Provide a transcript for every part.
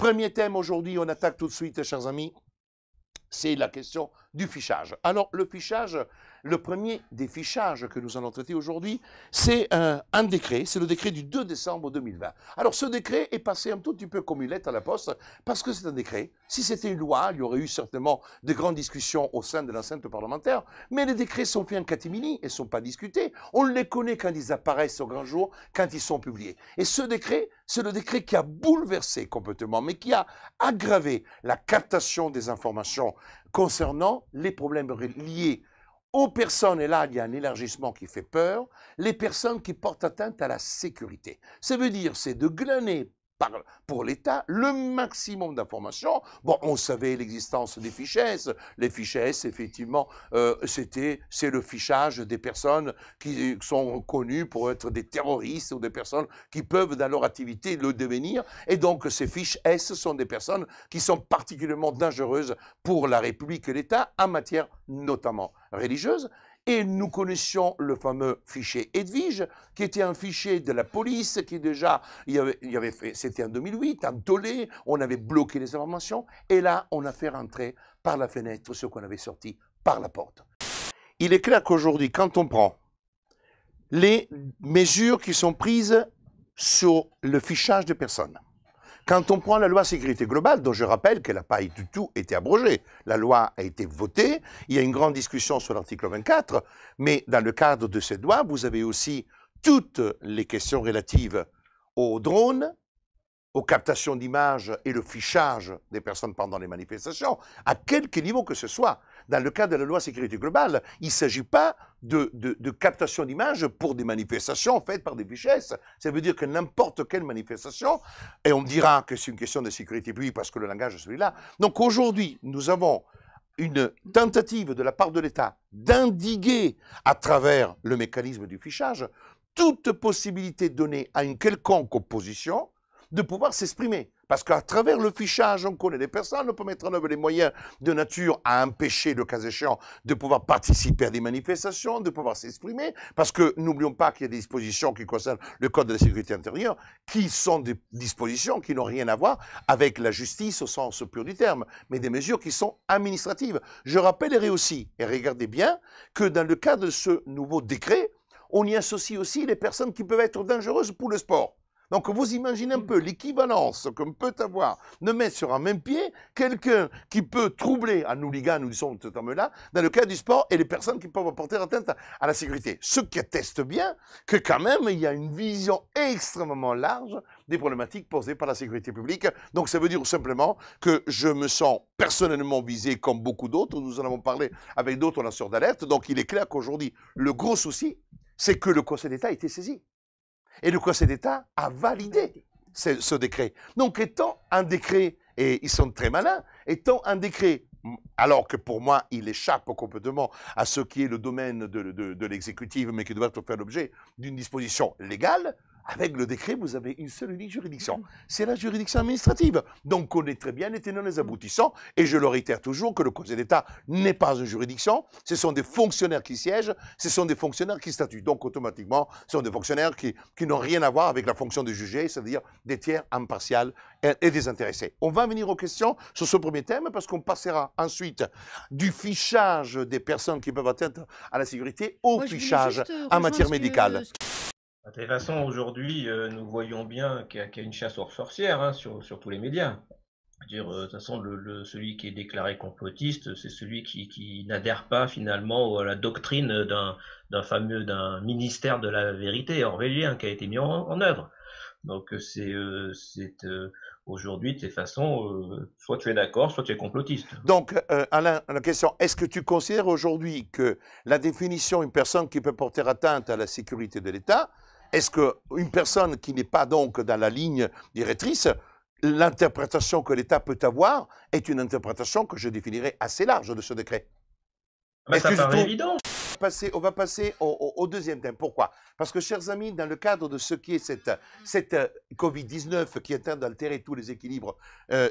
Premier thème aujourd'hui, on attaque tout de suite, chers amis, c'est la question du fichage. Alors, le fichage, le premier des fichages que nous allons traiter aujourd'hui, c'est un décret, c'est le décret du 2 décembre 2020. Alors, ce décret est passé un tout petit peu comme une lettre à la poste, parce que c'est un décret. Si c'était une loi, il y aurait eu certainement de grandes discussions au sein de l'enceinte parlementaire, mais les décrets sont faits en catimini et ne sont pas discutés. On les connaît quand ils apparaissent au grand jour, quand ils sont publiés. Et ce décret, c'est le décret qui a bouleversé complètement, mais qui a aggravé la captation des informations concernant les problèmes liés aux personnes, et là il y a un élargissement qui fait peur, les personnes qui portent atteinte à la sécurité. Ça veut dire, c'est de glaner pour l'État le maximum d'informations. Bon, on savait l'existence des fiches S. Les fiches S, effectivement, c'est le fichage des personnes qui sont reconnues pour être des terroristes ou des personnes qui peuvent, dans leur activité, le devenir. Et donc, ces fiches S sont des personnes qui sont particulièrement dangereuses pour la République et l'État en matière notamment religieuse. Et nous connaissions le fameux fichier Edwige, qui était un fichier de la police, qui déjà, c'était en 2008, en tollé, on avait bloqué les informations, et là, on a fait rentrer par la fenêtre ce qu'on avait sorti par la porte. Il est clair qu'aujourd'hui, quand on prend les mesures qui sont prises sur le fichage des personnes, quand on prend la loi sécurité globale, dont je rappelle qu'elle n'a pas du tout été abrogée, la loi a été votée, il y a une grande discussion sur l'article 24, mais dans le cadre de cette loi, vous avez aussi toutes les questions relatives aux drones, aux captations d'images et le fichage des personnes pendant les manifestations, à quelque niveau que ce soit. Dans le cadre de la loi sécurité globale, il ne s'agit pas de captation d'images pour des manifestations faites par des fichiers. Ça veut dire que n'importe quelle manifestation, et on me dira que c'est une question de sécurité publique parce que le langage est celui-là. Donc aujourd'hui, nous avons une tentative de la part de l'État d'indiguer à travers le mécanisme du fichage toute possibilité donnée à une quelconque opposition de pouvoir s'exprimer. Parce qu'à travers le fichage, on connaît les personnes, on peut mettre en œuvre les moyens de nature à empêcher, le cas échéant, de pouvoir participer à des manifestations, de pouvoir s'exprimer, parce que n'oublions pas qu'il y a des dispositions qui concernent le Code de la sécurité intérieure, qui sont des dispositions qui n'ont rien à voir avec la justice au sens pur du terme, mais des mesures qui sont administratives. Je rappellerai aussi, et regardez bien, que dans le cadre de ce nouveau décret, on y associe aussi les personnes qui peuvent être dangereuses pour le sport. Donc, vous imaginez un peu l'équivalence qu'on peut avoir de mettre sur un même pied quelqu'un qui peut troubler un hooligan, nous disons ce terme-là, dans le cas du sport, et les personnes qui peuvent apporter atteinte à la sécurité. Ce qui atteste bien que quand même, il y a une vision extrêmement large des problématiques posées par la sécurité publique. Donc, ça veut dire simplement que je me sens personnellement visé comme beaucoup d'autres. Nous en avons parlé avec d'autres lanceurs d'alerte. Donc, il est clair qu'aujourd'hui, le gros souci, c'est que le Conseil d'État a été saisi. Et le Conseil d'État a validé ce décret. Donc, étant un décret, et ils sont très malins, étant un décret, alors que pour moi, il échappe complètement à ce qui est le domaine de l'exécutif, mais qui doit faire l'objet d'une disposition légale, avec le décret, vous avez une seule unique juridiction. C'est la juridiction administrative. Donc, on connaît très bien les tenants et les aboutissants. Et je le réitère toujours que le Conseil d'État n'est pas une juridiction. Ce sont des fonctionnaires qui siègent. Ce sont des fonctionnaires qui statuent. Donc, automatiquement, ce sont des fonctionnaires qui n'ont rien à voir avec la fonction de juger, c'est-à-dire des tiers impartials et désintéressés. On va venir aux questions sur ce premier thème parce qu'on passera ensuite du fichage des personnes qui peuvent atteindre à la sécurité au fichage en matière médicale. De toute façon, aujourd'hui, nous voyons bien qu'il y a une chasse aux sorcières hein, sur tous les médias. Dire, de toute façon, celui qui est déclaré complotiste, c'est celui qui n'adhère pas finalement à la doctrine d'un ministère de la vérité orwellien qui a été mis en œuvre. Donc aujourd'hui, de toute façon, soit tu es d'accord, soit tu es complotiste. Donc, Alain, la question, est-ce que tu considères aujourd'hui que la définition d'une personne qui peut porter atteinte à la sécurité de l'État, est-ce qu'une personne qui n'est pas donc dans la ligne directrice, l'interprétation que l'État peut avoir est une interprétation que je définirais assez large de ce décret? Ça paraît évident. On va passer au deuxième thème. Pourquoi? Parce que, chers amis, dans le cadre de ce qui est cette Covid-19 qui est en train d'altérer tous les équilibres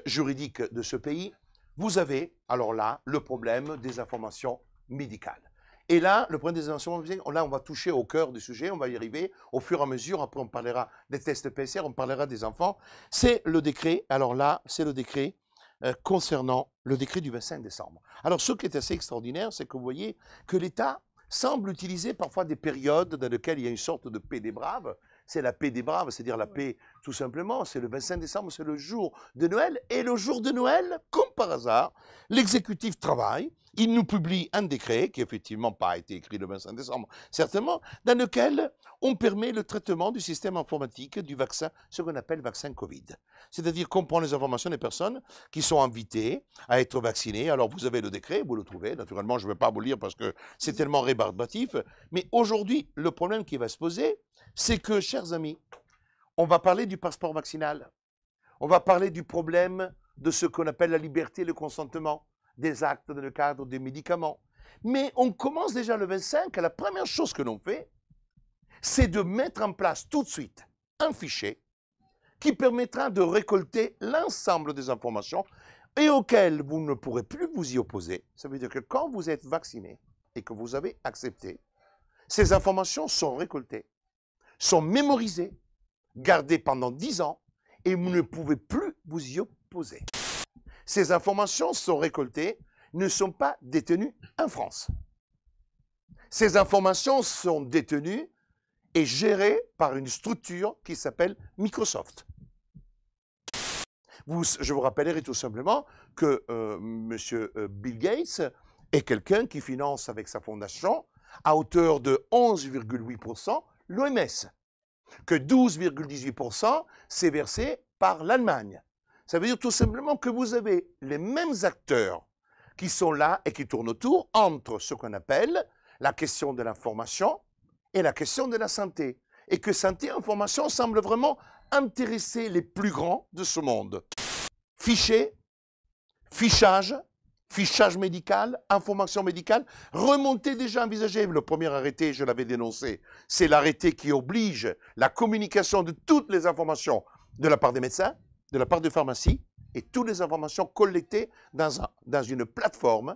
juridiques de ce pays, vous avez, alors là, le problème des informations médicales. Et là, le problème des informations, là, on va toucher au cœur du sujet, on va y arriver au fur et à mesure. Après, on parlera des tests PCR, on parlera des enfants. C'est le décret, alors là, c'est le décret concernant le décret du 25 décembre. Alors, ce qui est assez extraordinaire, c'est que vous voyez que l'État semble utiliser parfois des périodes dans lesquelles il y a une sorte de paix des braves. C'est la paix des braves, c'est-à-dire la paix tout simplement. C'est le 25 décembre, c'est le jour de Noël. Et le jour de Noël, comme par hasard, l'exécutif travaille. Il nous publie un décret, qui effectivement pas été écrit le 25 décembre, certainement, dans lequel on permet le traitement du système informatique du vaccin, ce qu'on appelle vaccin Covid. C'est-à-dire qu'on prend les informations des personnes qui sont invitées à être vaccinées. Alors vous avez le décret, vous le trouvez. Naturellement, je ne vais pas vous le lire parce que c'est tellement rébarbatif. Mais aujourd'hui, le problème qui va se poser, c'est que, chers amis, on va parler du passeport vaccinal. On va parler du problème de ce qu'on appelle la liberté et le consentement des actes dans le cadre des médicaments. Mais on commence déjà le 25, et la première chose que l'on fait, c'est de mettre en place tout de suite un fichier qui permettra de récolter l'ensemble des informations et auxquelles vous ne pourrez plus vous y opposer. Ça veut dire que quand vous êtes vacciné et que vous avez accepté, ces informations sont récoltées, sont mémorisées, gardées pendant 10 ans et vous ne pouvez plus vous y opposer. Ces informations sont récoltées, ne sont pas détenues en France. Ces informations sont détenues et gérées par une structure qui s'appelle Microsoft. Je vous rappellerai tout simplement que M. Bill Gates est quelqu'un qui finance avec sa fondation à hauteur de 11,8% l'OMS, que 12,18% c'est versé par l'Allemagne. Ça veut dire tout simplement que vous avez les mêmes acteurs qui sont là et qui tournent autour entre ce qu'on appelle la question de l'information et la question de la santé. Et que santé et information semblent vraiment intéresser les plus grands de ce monde. Fichier, fichage, fichage médical, information médicale, remontée déjà envisagée. Le premier arrêté, je l'avais dénoncé, c'est l'arrêté qui oblige la communication de toutes les informations de la part des médecins, de la part des pharmacies, et toutes les informations collectées dans une plateforme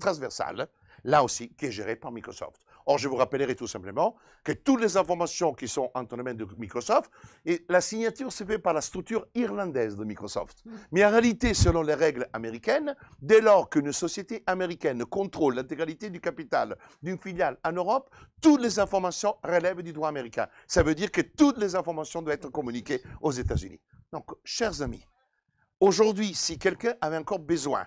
transversale, là aussi, qui est gérée par Microsoft. Or, je vous rappellerai tout simplement que toutes les informations qui sont entre les mains de Microsoft, et la signature se fait par la structure irlandaise de Microsoft. Mais en réalité, selon les règles américaines, dès lors qu'une société américaine contrôle l'intégralité du capital d'une filiale en Europe, toutes les informations relèvent du droit américain. Ça veut dire que toutes les informations doivent être communiquées aux États-Unis. Donc, chers amis, aujourd'hui, si quelqu'un avait encore besoin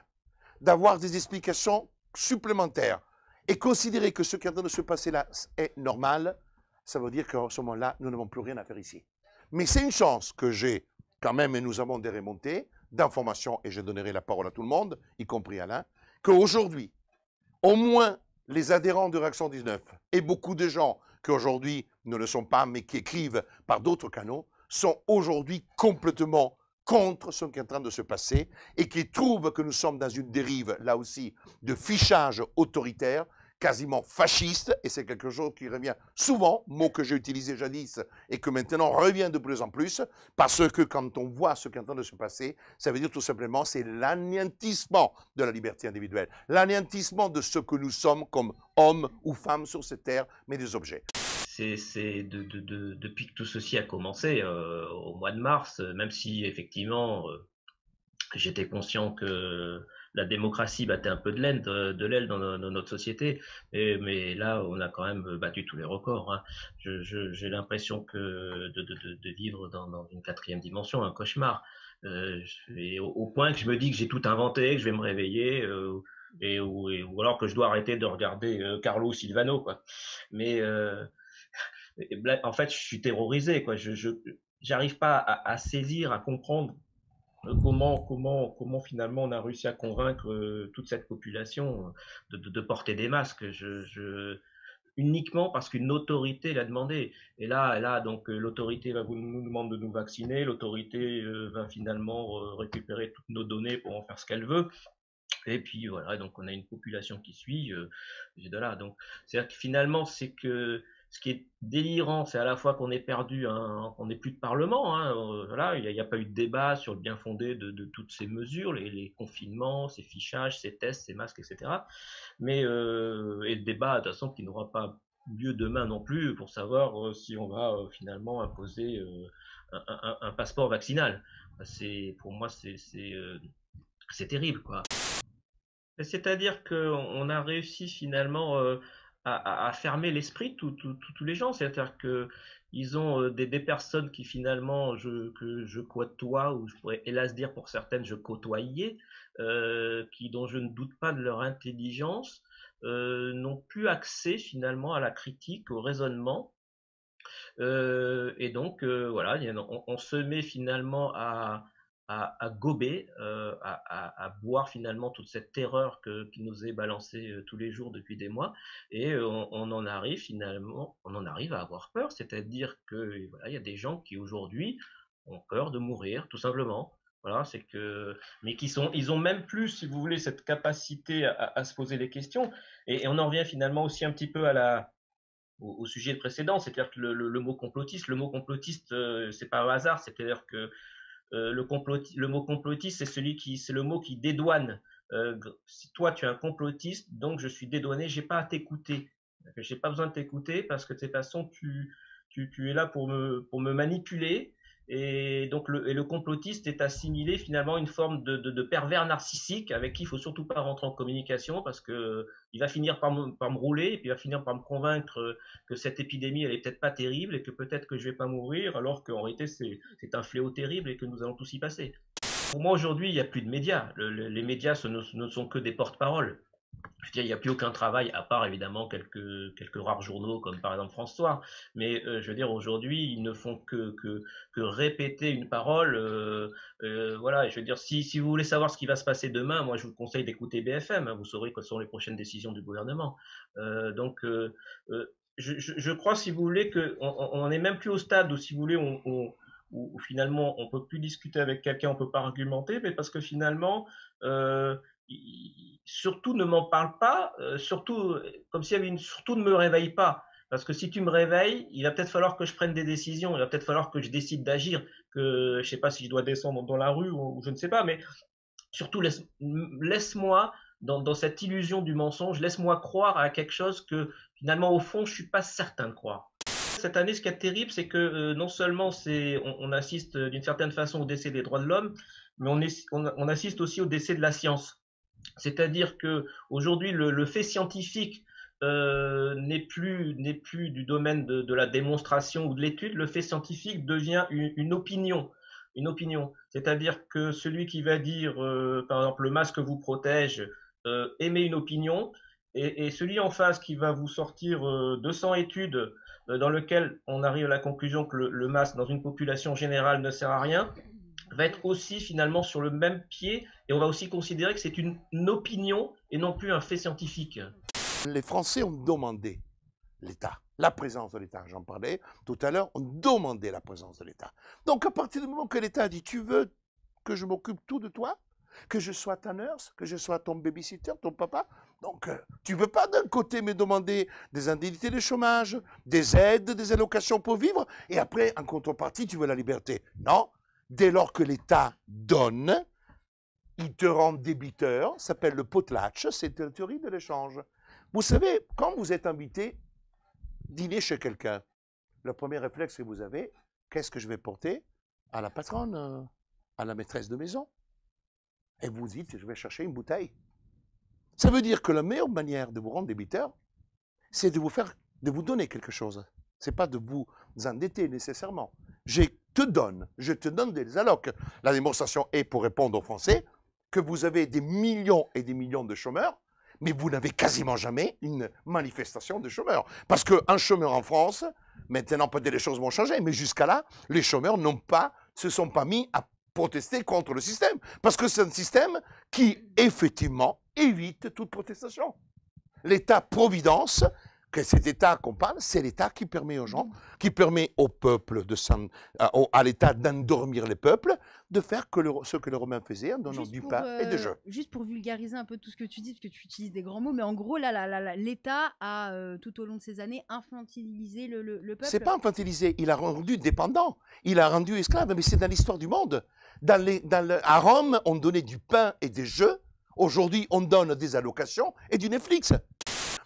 d'avoir des explications supplémentaires et considérer que ce qui est en train de se passer là est normal, ça veut dire qu'à ce moment-là, nous n'avons plus rien à faire ici. Mais c'est une chance que j'ai quand même, et nous avons des remontées d'informations, et je donnerai la parole à tout le monde, y compris Alain, qu'aujourd'hui, au moins les adhérents de Réaction 19 et beaucoup de gens qui aujourd'hui ne le sont pas, mais qui écrivent par d'autres canaux, sont aujourd'hui complètement contre ce qui est en train de se passer et qui trouvent que nous sommes dans une dérive, là aussi, de fichage autoritaire, quasiment fasciste, et c'est quelque chose qui revient souvent, mot que j'ai utilisé jadis et que maintenant revient de plus en plus, parce que quand on voit ce qui est en train de se passer, ça veut dire tout simplement c'est l'anéantissement de la liberté individuelle, l'anéantissement de ce que nous sommes comme hommes ou femmes sur cette terre, mais des objets. Depuis que tout ceci a commencé, au mois de mars, même si effectivement j'étais conscient que la démocratie battait un peu de l'aile dans notre société, mais là on a quand même battu tous les records. Hein. J'ai l'impression que de vivre dans une quatrième dimension, un cauchemar. Et au point que je me dis que j'ai tout inventé, que je vais me réveiller, ou alors que je dois arrêter de regarder Carlo Silvano, quoi. Mais en fait, je suis terrorisé, quoi. Je j'arrive pas à saisir, à comprendre comment finalement on a réussi à convaincre toute cette population de porter des masques. Uniquement parce qu'une autorité l'a demandé. Et là donc l'autorité nous demande de nous vacciner, l'autorité va finalement récupérer toutes nos données pour en faire ce qu'elle veut. Et puis voilà, donc on a une population qui suit. De là, donc c'est-à-dire que finalement ce qui est délirant, c'est à la fois qu'on ait perdu qu'on n'ait plus de parlement, hein, voilà, il n'y a pas eu de débat sur le bien fondé de toutes ces mesures, les confinements, ces fichages, ces tests, ces masques, etc. Mais et le débat, de toute façon, qui n'aura pas lieu demain non plus pour savoir si on va finalement imposer un passeport vaccinal. Pour moi, c'est terrible, quoi. C'est-à-dire qu'on a réussi finalement à fermer l'esprit de tous les gens. C'est-à-dire que ils ont des personnes qui finalement que je côtoie, ou je pourrais hélas dire pour certaines je côtoyais, dont je ne doute pas de leur intelligence, n'ont plus accès finalement à la critique, au raisonnement. Et donc, voilà, on se met finalement à gober, à boire finalement toute cette terreur qui nous est balancée tous les jours depuis des mois, et on en arrive finalement, on en arrive à avoir peur, c'est-à-dire que voilà, il y a des gens qui aujourd'hui ont peur de mourir, tout simplement. Voilà, mais ils ont même plus, si vous voulez, cette capacité à se poser les questions, et on en revient finalement aussi un petit peu au sujet précédent, c'est-à-dire que le mot complotiste, c'est pas un hasard, c'est-à-dire que le mot complotiste, c'est le mot qui dédouane. Si toi tu es un complotiste, donc je suis dédouané, j'ai pas à t'écouter, j'ai pas besoin de t'écouter parce que de toute façon tu es là pour me manipuler. Et donc le complotiste est assimilé finalement à une forme de pervers narcissique avec qui il faut surtout pas rentrer en communication parce que il va finir par me rouler et puis il va finir par me convaincre que cette épidémie elle est peut-être pas terrible et que peut-être que je vais pas mourir alors qu'en réalité c'est un fléau terrible et que nous allons tous y passer. Pour moi aujourd'hui il n'y a plus de médias. Les médias ne sont que des porte-paroles. Je veux dire, il n'y a plus aucun travail, à part évidemment quelques rares journaux comme par exemple France Soir. Mais je veux dire, aujourd'hui, ils ne font que répéter une parole. Voilà, et je veux dire, si vous voulez savoir ce qui va se passer demain, moi je vous conseille d'écouter BFM. Hein, vous saurez quelles sont les prochaines décisions du gouvernement. Donc, je crois, si vous voulez, qu'on n'en est même plus au stade où, si vous voulez, où finalement on peut plus discuter avec quelqu'un, on peut pas argumenter, mais parce que finalement, surtout ne m'en parle pas, surtout comme s'il y avait surtout ne me réveille pas. Parce que si tu me réveilles, il va peut-être falloir que je prenne des décisions, il va peut-être falloir que je décide d'agir, que je sais pas si je dois descendre dans la rue ou je ne sais pas, mais surtout laisse-moi dans cette illusion du mensonge, laisse-moi croire à quelque chose que finalement au fond je suis pas certain de croire. Cette année, ce qui est terrible, c'est que non seulement on assiste d'une certaine façon au décès des droits de l'homme, mais on assiste aussi au décès de la science. C'est-à-dire que aujourd'hui, le fait scientifique n'est plus du domaine de la démonstration ou de l'étude. Le fait scientifique devient une opinion. Une opinion. C'est-à-dire que celui qui va dire, par exemple, le masque vous protège, émet une opinion, et celui en face qui va vous sortir 200 études dans lesquelles on arrive à la conclusion que le masque dans une population générale ne sert à rien, va être aussi finalement sur le même pied, et on va aussi considérer que c'est une opinion et non plus un fait scientifique. Les Français ont demandé l'État, la présence de l'État. J'en parlais tout à l'heure, on demandait la présence de l'État. Donc à partir du moment que l'État a dit, tu veux que je m'occupe tout de toi, que je sois ta nurse, que je sois ton babysitter, ton papa, donc tu ne peux pas d'un côté me demander des indemnités de chômage, des aides, des allocations pour vivre, et après, en contrepartie, tu veux la liberté. Non, dès lors que l'État donne, il te rend débiteur, ça s'appelle le potlatch, c'est la théorie de l'échange. Vous savez, quand vous êtes invité dîner chez quelqu'un, le premier réflexe que vous avez, qu'est-ce que je vais porter à la patronne, à la maîtresse de maison? Et vous dites, je vais chercher une bouteille. Ça veut dire que la meilleure manière de vous rendre débiteur, c'est de vous donner quelque chose. Ce n'est pas de vous endetter nécessairement. Je te donne des allocs. La démonstration est, pour répondre aux Français, que vous avez des millions et des millions de chômeurs, mais vous n'avez quasiment jamais une manifestation de chômeurs. Parce qu'un chômeur en France, maintenant peut-être les choses vont changer, mais jusqu'à là, les chômeurs se sont pas mis à protester contre le système. Parce que c'est un système qui, effectivement, évite toute protestation. L'État-providence que cet État qu'on parle, c'est l'État qui permet aux gens, qui permet au peuple, à l'État d'endormir les peuples, de faire ce que les Romains faisaient en donnant du pain et des jeux. Juste pour vulgariser un peu tout ce que tu dis, parce que tu utilises des grands mots, mais en gros, là, l'État a, tout au long de ces années, infantilisé le peuple. C'est pas infantilisé, il a rendu dépendant, il a rendu esclave, mais c'est dans l'histoire du monde. À Rome, on donnait du pain et des jeux, aujourd'hui, on donne des allocations et du Netflix.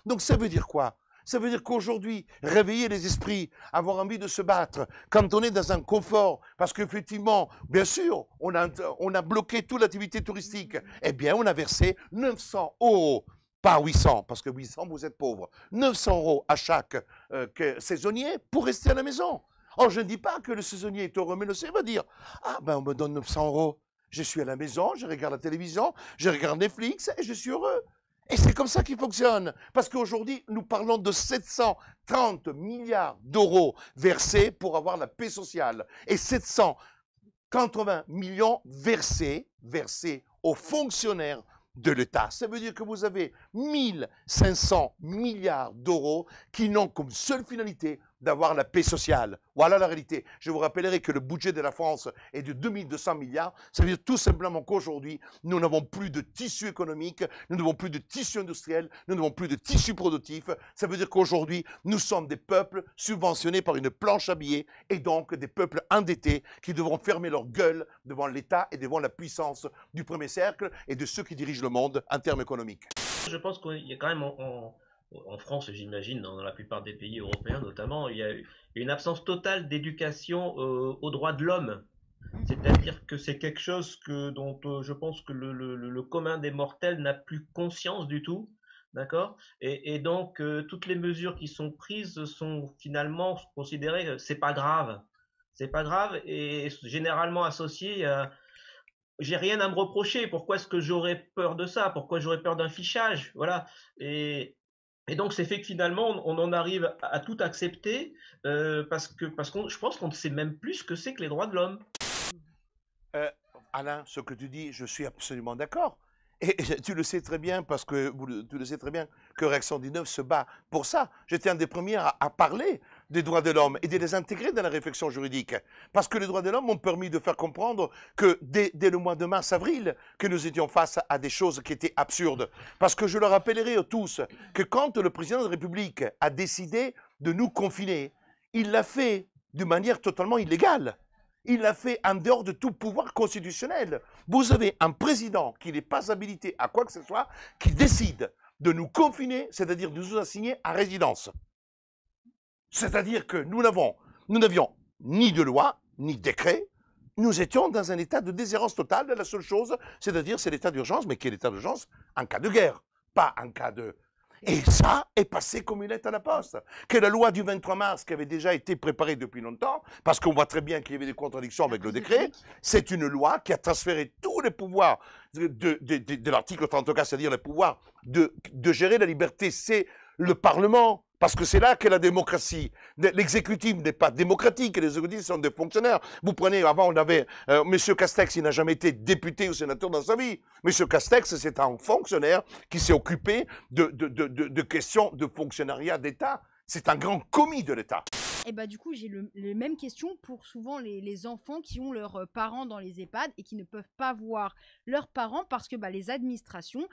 Donc ça veut dire quoi? Ça veut dire qu'aujourd'hui, réveiller les esprits, avoir envie de se battre, quand on est dans un confort, parce qu'effectivement, bien sûr, on a bloqué toute l'activité touristique, eh bien, on a versé 900 €, pas 800, parce que 800, vous êtes pauvres, 900 € à chaque saisonnier pour rester à la maison. Or, je ne dis pas que le saisonnier est heureux, mais le saisonnier va dire, ah ben, on me donne 900 €, je suis à la maison, je regarde la télévision, je regarde Netflix et je suis heureux. Et c'est comme ça qu'il fonctionne. Parce qu'aujourd'hui, nous parlons de 730 milliards d'euros versés pour avoir la paix sociale. Et 780 millions versés aux fonctionnaires de l'État. Ça veut dire que vous avez 1500 milliards d'euros qui n'ont comme seule finalité d'avoir la paix sociale. Voilà la réalité. Je vous rappellerai que le budget de la France est de 2200 milliards. Ça veut dire tout simplement qu'aujourd'hui, nous n'avons plus de tissu économique, nous n'avons plus de tissu industriel, nous n'avons plus de tissu productif. Ça veut dire qu'aujourd'hui, nous sommes des peuples subventionnés par une planche à billets et donc des peuples endettés qui devront fermer leur gueule devant l'État et devant la puissance du premier cercle et de ceux qui dirigent le monde en termes économiques. Je pense qu'il y a quand même en France, j'imagine, dans la plupart des pays européens notamment, il y a une absence totale d'éducation aux droits de l'homme. C'est-à-dire que c'est quelque chose dont je pense que le commun des mortels n'a plus conscience du tout, d'accord? Et donc, toutes les mesures qui sont prises sont finalement considérées, c'est pas grave. C'est pas grave et généralement associées à j'ai rien à me reprocher. Pourquoi est-ce que j'aurais peur de ça? Pourquoi j'aurais peur d'un fichage? Voilà. Et donc, c'est fait que finalement, on en arrive à tout accepter parce que je pense qu'on ne sait même plus ce que c'est que les droits de l'homme. Alain, ce que tu dis, je suis absolument d'accord. Et tu le sais très bien, parce que tu le sais très bien que Réaction 19 se bat pour ça. J'étais un des premiers à parler des droits de l'homme et de les intégrer dans la réflexion juridique. Parce que les droits de l'homme ont permis de faire comprendre que dès le mois de mars-avril, que nous étions face à des choses qui étaient absurdes. Parce que je le rappellerai à tous, que quand le président de la République a décidé de nous confiner, il l'a fait de manière totalement illégale. Il l'a fait en dehors de tout pouvoir constitutionnel. Vous avez un président qui n'est pas habilité à quoi que ce soit, qui décide de nous confiner, c'est-à-dire de nous assigner à résidence. C'est-à-dire que nous n'avions ni de loi, ni de décret. Nous étions dans un état de déshérence totale. La seule chose, c'est-à-dire, c'est l'état d'urgence, mais qui est l'état d'urgence en cas de guerre, pas en cas de... Et ça est passé comme une lettre à la poste. Que la loi du 23 mars, qui avait déjà été préparée depuis longtemps, parce qu'on voit très bien qu'il y avait des contradictions avec le décret, c'est une loi qui a transféré tous les pouvoirs de l'article 34, c'est-à-dire les pouvoirs de gérer la liberté. C'est le Parlement, parce que c'est là qu'est la démocratie. L'exécutif n'est pas démocratique, les exécutifs sont des fonctionnaires. Vous prenez, avant on avait, M. Castex, il n'a jamais été député ou sénateur dans sa vie. M. Castex, c'est un fonctionnaire qui s'est occupé de questions de fonctionnariat d'État. C'est un grand commis de l'État. Et bah du coup, j'ai les mêmes questions pour souvent les enfants qui ont leurs parents dans les EHPAD et qui ne peuvent pas voir leurs parents parce que les administrations,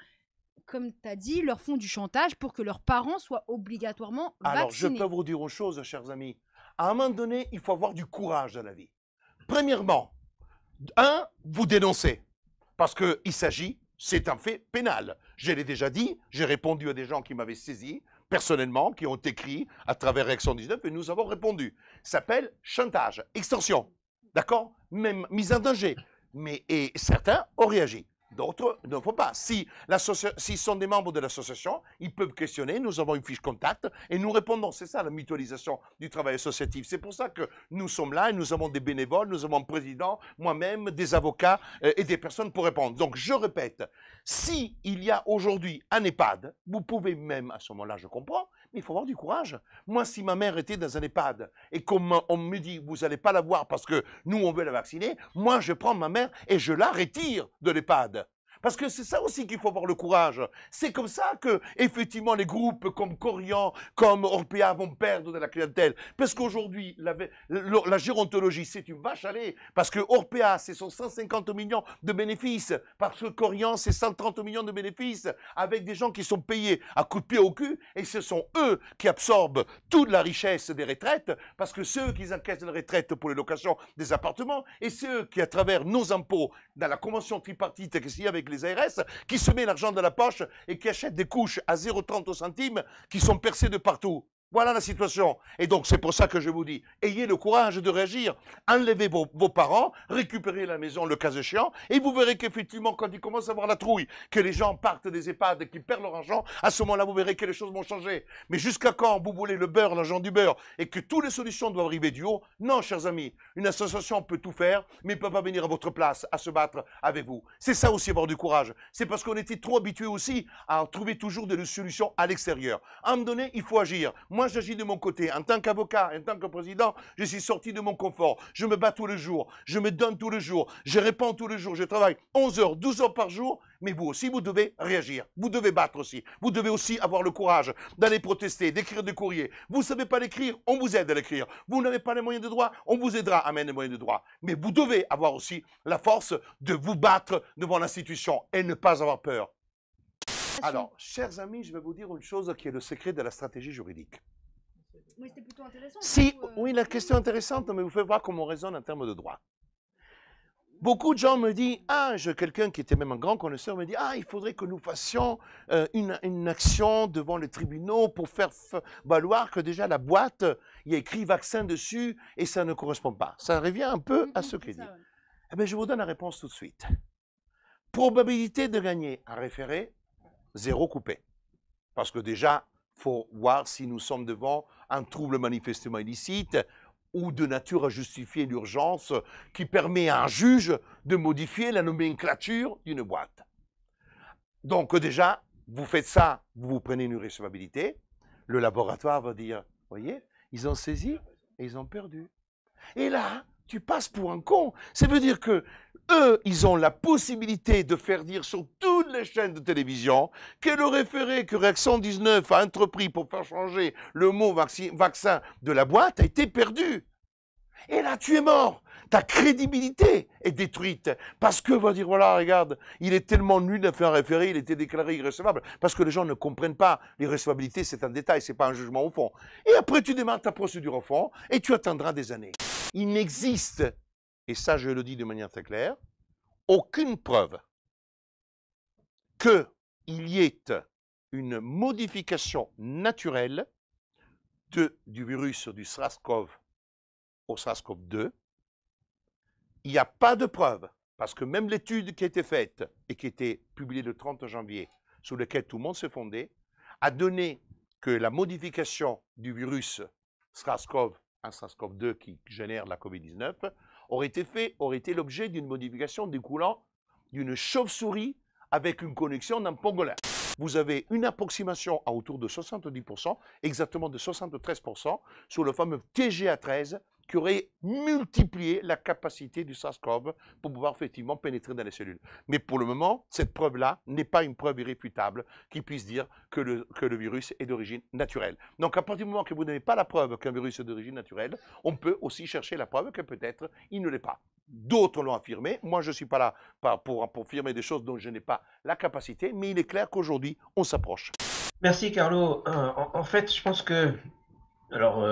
comme tu as dit, leur font du chantage pour que leurs parents soient obligatoirement vaccinés. Alors, je peux vous dire une chose, chers amis. À un moment donné, il faut avoir du courage dans la vie. Premièrement, vous dénoncez. Parce qu'il s'agit, c'est un fait pénal. Je l'ai déjà dit, j'ai répondu à des gens qui m'avaient saisi, personnellement, qui ont écrit à travers Réaction 19, et nous avons répondu. Ça s'appelle chantage, extorsion. D'accord? Même mise en danger. Et certains ont réagi. D'autres ne faut pas. S'ils sont des membres de l'association, ils peuvent questionner, nous avons une fiche contact et nous répondons. C'est ça la mutualisation du travail associatif. C'est pour ça que nous sommes là et nous avons des bénévoles, nous avons un président, moi-même, des avocats et des personnes pour répondre. Donc je répète, s'il y a aujourd'hui un EHPAD, vous pouvez même, à ce moment-là je comprends, mais il faut avoir du courage. Moi, si ma mère était dans un EHPAD et qu'on me dit, vous n'allez pas la voir parce que nous, on veut la vacciner, moi, je prends ma mère et je la retire de l'EHPAD. Parce que c'est ça aussi qu'il faut avoir le courage. C'est comme ça que, effectivement, les groupes comme Corian, comme Orpea vont perdre de la clientèle. Parce qu'aujourd'hui, la gérontologie, c'est une vache à lait. Parce que Orpea, c'est son 150 millions de bénéfices. Parce que Corian, c'est 130 millions de bénéfices. Avec des gens qui sont payés à coups de pied au cul. Et ce sont eux qui absorbent toute la richesse des retraites. Parce que ceux qui encaissent la retraite pour les locations des appartements. Et ceux qui, à travers nos impôts, dans la convention tripartite qu'il y a avec les ARS, qui se met l'argent dans la poche et qui achètent des couches à 0,30 centimes qui sont percées de partout. Voilà la situation. Et donc, c'est pour ça que je vous dis, ayez le courage de réagir. Enlevez vos parents, récupérez la maison le cas échéant, et vous verrez qu'effectivement, quand il commence à avoir la trouille, que les gens partent des EHPAD et qu'ils perdent leur argent, à ce moment-là, vous verrez que les choses vont changer. Mais jusqu'à quand vous voulez le beurre, l'argent du beurre, et que toutes les solutions doivent arriver du haut? Non, chers amis, une association peut tout faire, mais ne peut pas venir à votre place à se battre avec vous. C'est ça aussi, avoir du courage. C'est parce qu'on était trop habitués aussi à trouver toujours des solutions à l'extérieur. À un moment donné, il faut agir. Moi, j'agis de mon côté. En tant qu'avocat, en tant que président, je suis sorti de mon confort. Je me bats tous les jours. Je me donne tous les jours. Je réponds tous les jours. Je travaille 11 heures, 12 heures par jour. Mais vous aussi, vous devez réagir. Vous devez battre aussi. Vous devez aussi avoir le courage d'aller protester, d'écrire des courriers. Vous ne savez pas l'écrire, on vous aide à l'écrire. Vous n'avez pas les moyens de droit, on vous aidera à mettre les moyens de droit. Mais vous devez avoir aussi la force de vous battre devant l'institution et ne pas avoir peur. Alors, chers amis, je vais vous dire une chose qui est le secret de la stratégie juridique. Oui, c'était plutôt intéressant. Si, oui, la question est intéressante, mais vous faites voir comment on raisonne en termes de droit. Beaucoup de gens me disent, quelqu'un qui était même un grand connaisseur me dit, il faudrait que nous fassions une action devant les tribunaux pour faire valoir que déjà la boîte, il y a écrit vaccin dessus et ça ne correspond pas. Ça revient un peu à ce qu'il dit. Eh bien, je vous donne la réponse tout de suite. Probabilité de gagner à référé, 0 coupé. Parce que déjà, il faut voir si nous sommes devant un trouble manifestement illicite ou de nature à justifier l'urgence qui permet à un juge de modifier la nomenclature d'une boîte. Donc déjà, vous faites ça, vous prenez une irrecevabilité, le laboratoire va dire, voyez, ils ont saisi et ils ont perdu. Et là, tu passes pour un con. Ça veut dire que eux, ils ont la possibilité de faire dire sur toutes les chaînes de télévision que le référé que Réaction 19 a entrepris pour faire changer le mot vaccin de la boîte a été perdu. Et là, tu es mort. Ta crédibilité est détruite. Parce que, va dire, voilà, regarde, il est tellement nul de faire un référé, il était déclaré irrecevable. Parce que les gens ne comprennent pas. L'irrecevabilité, c'est un détail, c'est pas un jugement au fond. Et après, tu démarres ta procédure au fond et tu attendras des années. Il n'existe, et ça je le dis de manière très claire, aucune preuve qu'il y ait une modification naturelle du virus du SARS-CoV au SARS-CoV-2. Il n'y a pas de preuve, parce que même l'étude qui a été faite et qui a été publiée le 30 janvier, sur laquelle tout le monde s'est fondé, a donné que la modification du virus SARS-CoV, un SARS-CoV-2 qui génère la COVID-19, aurait été l'objet d'une modification découlant d'une chauve-souris avec une connexion d'un pangolin. Vous avez une approximation à autour de 70%, exactement de 73%, sur le fameux TGA13 qui aurait multiplié la capacité du SARS-CoV pour pouvoir effectivement pénétrer dans les cellules. Mais pour le moment, cette preuve-là n'est pas une preuve irréfutable qui puisse dire que le virus est d'origine naturelle. Donc à partir du moment que vous n'avez pas la preuve qu'un virus est d'origine naturelle, on peut aussi chercher la preuve que peut-être il ne l'est pas. D'autres l'ont affirmé. Moi, je ne suis pas là pour affirmer des choses dont je n'ai pas la capacité, mais il est clair qu'aujourd'hui, on s'approche. Merci, Carlo. En fait, je pense que... Alors,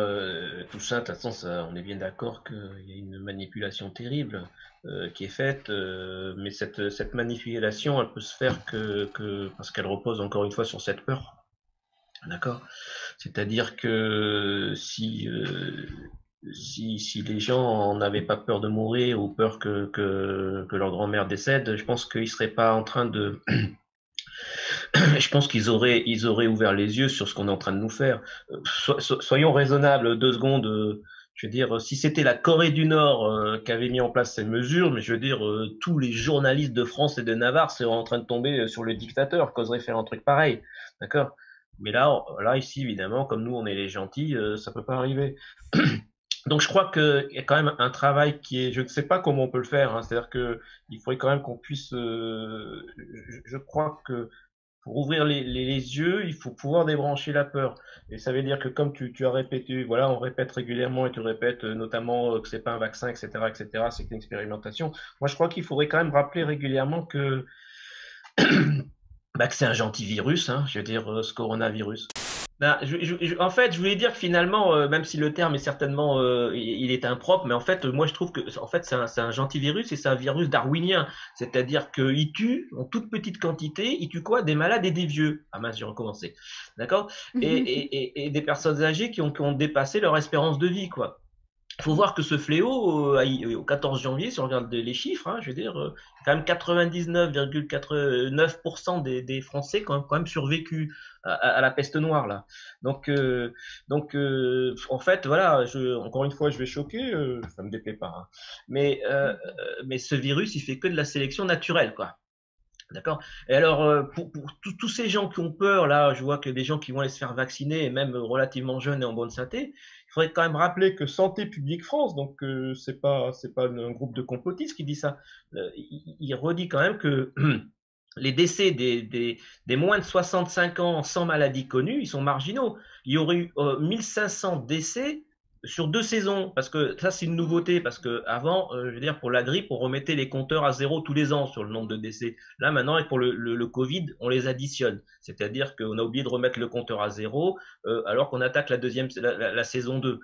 tout ça, de toute façon, on est bien d'accord qu'il y a une manipulation terrible qui est faite, mais cette manipulation, elle peut se faire parce qu'elle repose encore une fois sur cette peur. D'accord? C'est-à-dire que si les gens n'avaient pas peur de mourir ou peur que leur grand-mère décède, je pense qu'ils seraient pas en train de... Je pense qu'ils auraient ouvert les yeux sur ce qu'on est en train de nous faire. Soyons raisonnables 2 secondes. Je veux dire, si c'était la Corée du Nord qui avait mis en place ces mesures, mais je veux dire, tous les journalistes de France et de Navarre seraient en train de tomber sur le dictateur, qu'oserait faire un truc pareil. D'accord? Mais là, ici, évidemment, comme nous, on est les gentils, ça peut pas arriver. Donc je crois qu'il y a quand même un travail qui est, je ne sais pas comment on peut le faire, hein, c'est-à-dire que il faudrait quand même qu'on puisse, je crois que pour ouvrir les yeux, il faut pouvoir débrancher la peur. Et ça veut dire que comme tu as répété, voilà, on répète régulièrement et tu répètes notamment que c'est pas un vaccin, etc., c'est qu'une expérimentation. Moi, je crois qu'il faudrait quand même rappeler régulièrement que, bah, que c'est un gentil virus, hein, je veux dire, ce coronavirus. Ben, en fait, je voulais dire que finalement, même si le terme est certainement, il est impropre, mais en fait, moi, je trouve que, en fait, c'est un gentil virus et c'est un virus darwinien. C'est-à-dire qu'il tue, en toute petite quantité, il tue quoi? Des malades et des vieux. Ah mince, j'ai recommencé. D'accord? Et des personnes âgées qui ont dépassé leur espérance de vie, quoi. Il faut voir que ce fléau, au 14 janvier, si on regarde les chiffres, hein, je veux dire, quand même 99,9% des Français quand même survécu à la peste noire là. Donc, en fait, voilà, encore une fois, je vais choquer, ça me déplaît pas, hein. Mais ce virus, il fait que de la sélection naturelle, quoi. D'accord. Et alors, pour tous ces gens qui ont peur, là, je vois que des gens qui vont aller se faire vacciner, et même relativement jeunes et en bonne santé, il faudrait quand même rappeler que Santé publique France, donc c'est pas un groupe de complotistes qui dit ça, il redit quand même que les décès des moins de 65 ans sans maladie connue, ils sont marginaux. Il y aurait eu 1500 décès sur 2 saisons, parce que ça c'est une nouveauté, parce que avant, je veux dire, pour la grippe, on remettait les compteurs à zéro tous les ans sur le nombre de décès. Là maintenant, et pour le Covid, on les additionne, c'est-à-dire qu'on a oublié de remettre le compteur à zéro, alors qu'on attaque la saison 2.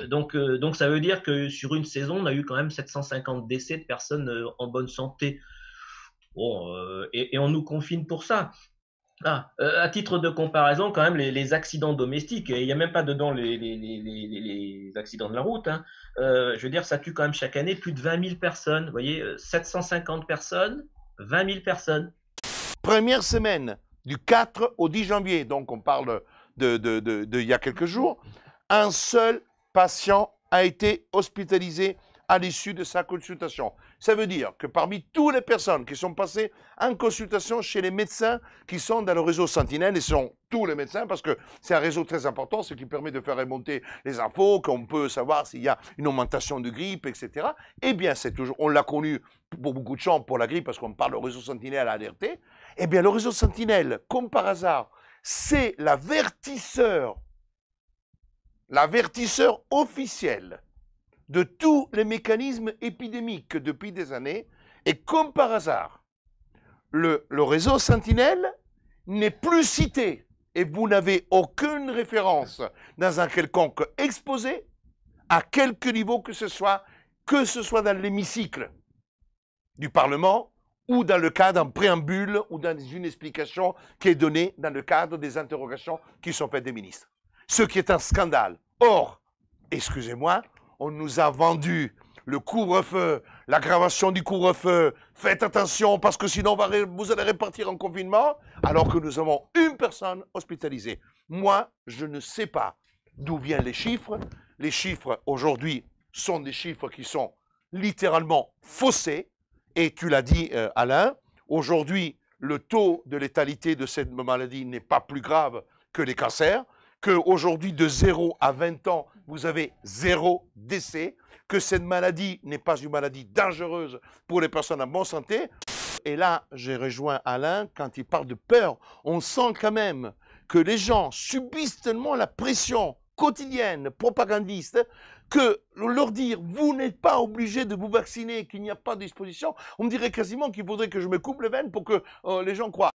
Donc ça veut dire que sur une saison, on a eu quand même 750 décès de personnes en bonne santé. Bon, et on nous confine pour ça. Ah, à titre de comparaison, quand même, les accidents domestiques, et il n'y a même pas dedans les accidents de la route, hein, je veux dire, ça tue quand même chaque année plus de 20 000 personnes. Vous voyez, 750 personnes, 20 000 personnes. Première semaine, du 4 au 10 janvier, donc on parle de il y a quelques jours, un seul patient a été hospitalisé à l'issue de sa consultation. Ça veut dire que parmi toutes les personnes qui sont passées en consultation chez les médecins qui sont dans le réseau Sentinelle, et ce sont tous les médecins parce que c'est un réseau très important, ce qui permet de faire remonter les infos, qu'on peut savoir s'il y a une augmentation de grippe, etc. Eh bien, c'est toujours, on l'a connu pour beaucoup de gens pour la grippe parce qu'on parle du réseau Sentinelle alerté. Eh bien, le réseau Sentinelle, comme par hasard, c'est l'avertisseur officiel de tous les mécanismes épidémiques depuis des années, et comme par hasard, le réseau Sentinelle n'est plus cité, et vous n'avez aucune référence dans un quelconque exposé, à quelque niveau que ce soit dans l'hémicycle du Parlement, ou dans le cadre d'un préambule, ou dans une explication qui est donnée dans le cadre des interrogations qui sont faites des ministres. Ce qui est un scandale. Or, excusez-moi, on nous a vendu le couvre-feu, l'aggravation du couvre-feu, faites attention parce que sinon vous allez repartir en confinement, alors que nous avons une personne hospitalisée. Moi, je ne sais pas d'où viennent les chiffres. Les chiffres aujourd'hui sont des chiffres qui sont littéralement faussés. Et tu l'as dit, Alain, aujourd'hui, le taux de létalité de cette maladie n'est pas plus grave que les cancers, qu'aujourd'hui, de 0 à 20 ans, vous avez 0 décès, que cette maladie n'est pas une maladie dangereuse pour les personnes en bonne santé. Et là, j'ai rejoint Alain quand il parle de peur. On sent quand même que les gens subissent tellement la pression quotidienne, propagandiste, que leur dire « vous n'êtes pas obligé de vous vacciner, qu'il n'y a pas de disposition », on me dirait quasiment qu'il faudrait que je me coupe les veines pour que les gens croient.